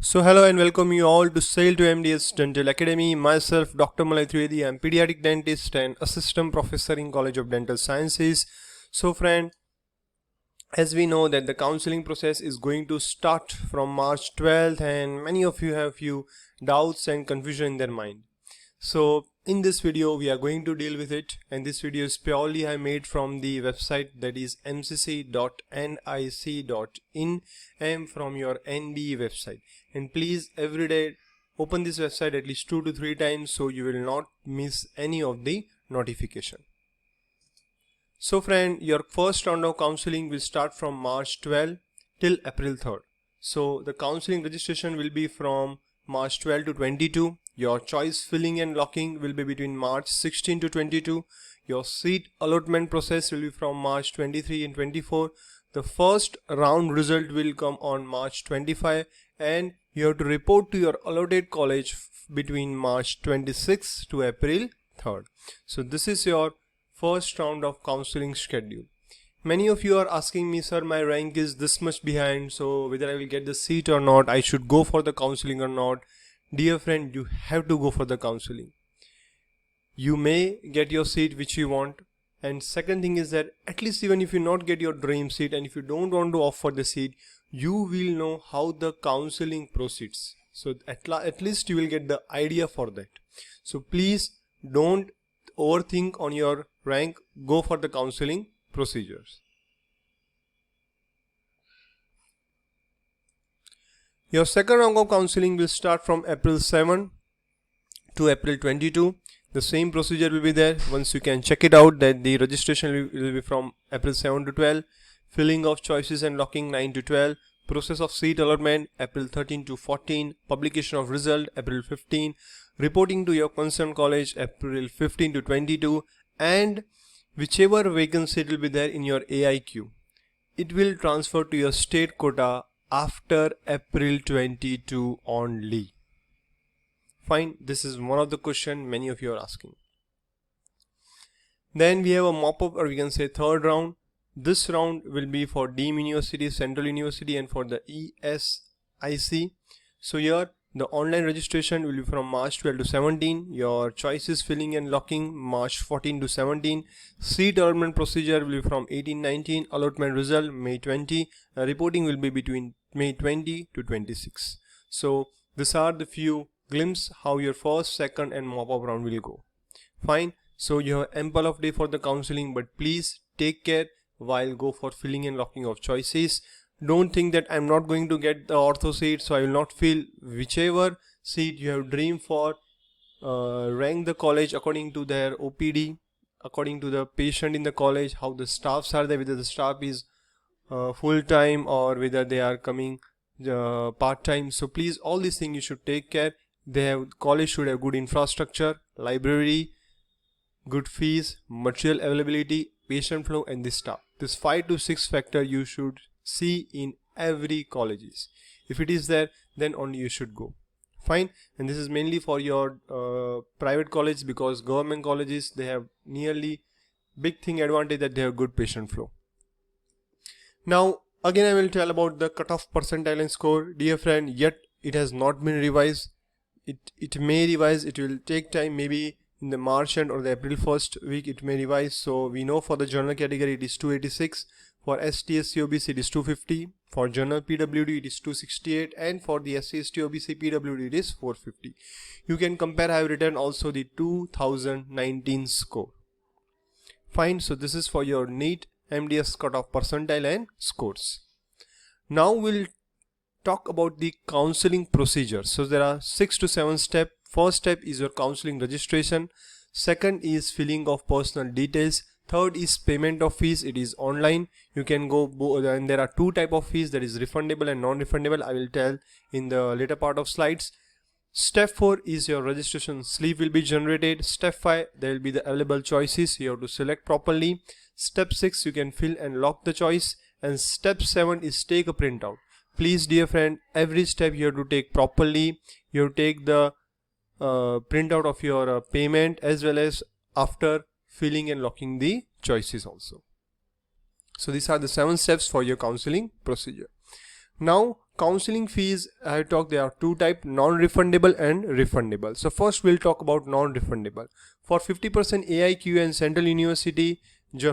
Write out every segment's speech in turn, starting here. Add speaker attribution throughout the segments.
Speaker 1: So hello and welcome you all to Sail to MDS Dental Academy. Myself Dr. Malay Trivedi. I am pediatric dentist and assistant professor in College of Dental Sciences. So friend, as we know that the counseling process is going to start from March 12th and many of you have few doubts and confusion in their mind. So in this video we are going to deal with it, and this video is purely I made from the website that is mcc.nic.in. I am from your NBE website, and please every day open this website at least 2 to 3 times so you will not miss any of the notification. So friend, your first round of counseling will start from March 12 till April 3rd. So the counseling registration will be from March 12 to 22. Your choice filling and locking will be between March 16 to 22. Your seat allotment process will be from March 23 and 24. The first round result will come on March 25, and you have to report to your allotted college between March 26 to April 3rd. So this is your first round of counseling schedule. Many of you are asking me, sir, my rank is this much behind, so whether I will get the seat or not, I should go for the counseling or not. Dear friend, you have to go for the counseling. You may get your seat which you want, and second thing is that at least even if you not get your dream seat and if you don't want to opt for the seat, you will know how the counseling proceeds. So at least you will get the idea for that. So please don't overthink on your rank, go for the counseling procedures. Your second round of counseling will start from April 7 to April 22. The same procedure will be there. Once you can check it out that the registration will be from April 7 to 12. Filling of choices and locking 9 to 12. Process of seat allotment April 13 to 14. Publication of result April 15. Reporting to your concerned college April 15 to 22. And whichever vacancy will be there in your AIQ, it will transfer to your state quota after April 22 only. Fine, this is one of the question many of you are asking. Then we have a mop-up, or we can say third round. This round will be for Deemed University, Central University, and for the ESIC. So here the online registration will be from March 12 to 17. Your choices filling and locking March 14 to 17. Seat allotment procedure will be from 18-19. Allotment result May 20. Reporting will be between May 20 to 26. So these are the few glimpse how your first, second and mop-up round will go. Fine. So you have ample of day for the counseling, but please take care while go for filling and locking of choices. Don't think that I'm not going to get the ortho seat, so I will not fill. Whichever seat you have dreamed for, rank the college according to their OPD, according to the patient in the college, how the staffs are there, whether the staff is full-time or whether they are coming part-time. So please, all these things you should take care. College should have good infrastructure, library, good fees, material availability, patient flow, and this staff. This 5 to 6 factor you should see in every colleges. If it is there, then only you should go. Fine. And this is mainly for your private college, because government colleges, they have nearly big thing advantage that they have good patient flow. Now again I will tell about the cutoff percentile and score. Dear friend, yet it has not been revised. It may revise. It will take time, maybe in the March end or the April 1st week it may revise. So we know for the general category it is 286, for ST SC OBC it is 250, for general PWD it is 268, and for the SC ST OBC PWD it is 450. You can compare. I have written also the 2019 score. Fine. So this is for your NEET MDS cutoff percentile and scores. Now we'll talk about the counseling procedure. So there are 6 to 7 steps. First step is your counseling registration. Second is filling of personal details. Third is payment of fees. It is online. You can go, and there are 2 type of fees, that is refundable and non-refundable. I will tell in the later part of slides. Step 4 is your registration slip will be generated. Step 5, there will be the available choices. You have to select properly. Step 6, you can fill and lock the choice. And step 7 is take a printout. Please dear friend, every step you have to take properly. You have to take the printout of your payment, as well as after filling and locking the choices also. So these are the 7 steps for your counseling procedure. Now counseling fees, I have talked, there are two types, non-refundable and refundable. So first we'll talk about non-refundable. For 50% AIQ and Central University,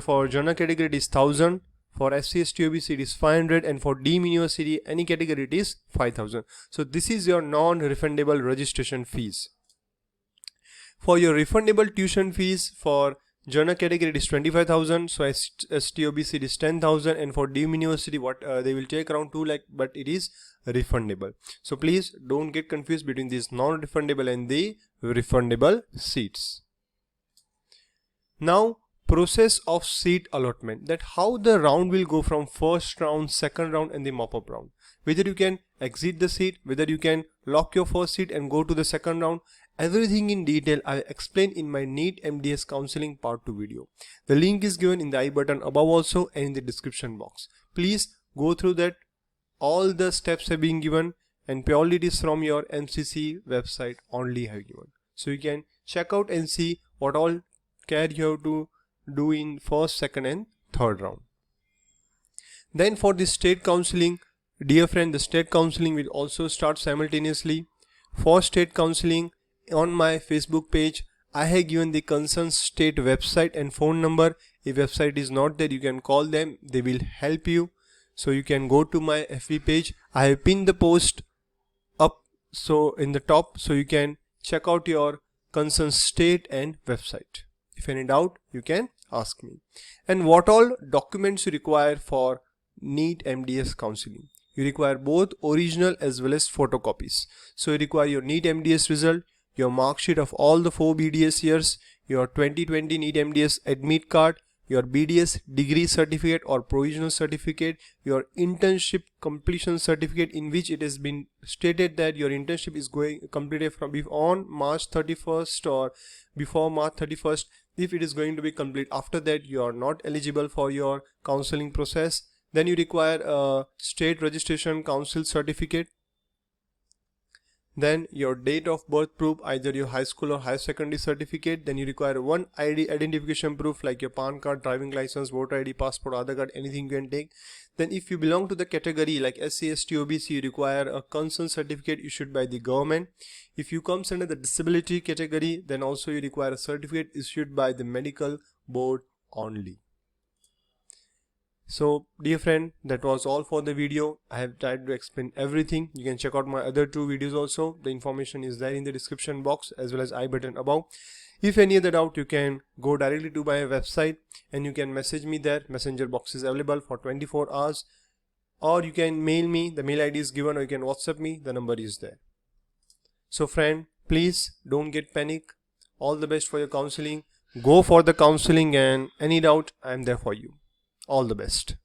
Speaker 1: for general category it is 1000, for SC, ST, OBC it is 500, and for Deemed University any category it is 5000. So this is your non-refundable registration fees. For your refundable tuition fees, for general category it is 25,000, so ST, OBC it is 10,000, and for Deemed University they will take around 2 lakh, but it is refundable. So please don't get confused between these non-refundable and the refundable seats. Now process of seat allotment, that how the round will go from first round, second round and the mop-up round. Whether you can exit the seat, whether you can lock your first seat and go to the second round. Everything in detail I explained in my NEET MDS counseling part 2 video. The link is given in the I button above also and in the description box. Please go through that. All the steps have been given and purely it is from your MCC website only have given. So you can check out and see what all care you have to do in first, second and third round. Then for the state counseling, dear friend, the state counseling will also start simultaneously. For state counseling, on my Facebook page I have given the concerned state website and phone number. If website is not there, you can call them, they will help you. So you can go to my FB page. I have pinned the post up so in the top, so you can check out your concerned state and website. If any doubt you can ask me. And what all documents you require for NEET MDS counseling. You require both original as well as photocopies. So you require your NEET MDS result, your mark sheet of all the 4 BDS years, your 2020 NEET MDS admit card, your BDS degree certificate or provisional certificate, your internship completion certificate in which it has been stated that your internship is going completed from on March 31st or before March 31st. If it is going to be complete after that, you are not eligible for your counseling process. Then you require a state registration council certificate. Then your date of birth proof, either your high school or higher secondary certificate. Then you require one ID identification proof like your PAN card, driving license, voter ID, passport, Aadhaar card, anything you can take. Then if you belong to the category like SC, ST, OBC, you require a concern certificate issued by the government. If you comes under the disability category, then also you require a certificate issued by the medical board only. So dear friend, that was all for the video. I have tried to explain everything. You can check out my other 2 videos also. The information is there in the description box as well as I button above. If any other doubt, you can go directly to my website and you can message me there. Messenger box is available for 24 hours, or you can mail me. The mail ID is given, or you can WhatsApp me. The number is there. So friend, please don't get panic. All the best for your counseling. Go for the counseling, and any doubt, I am there for you. All the best.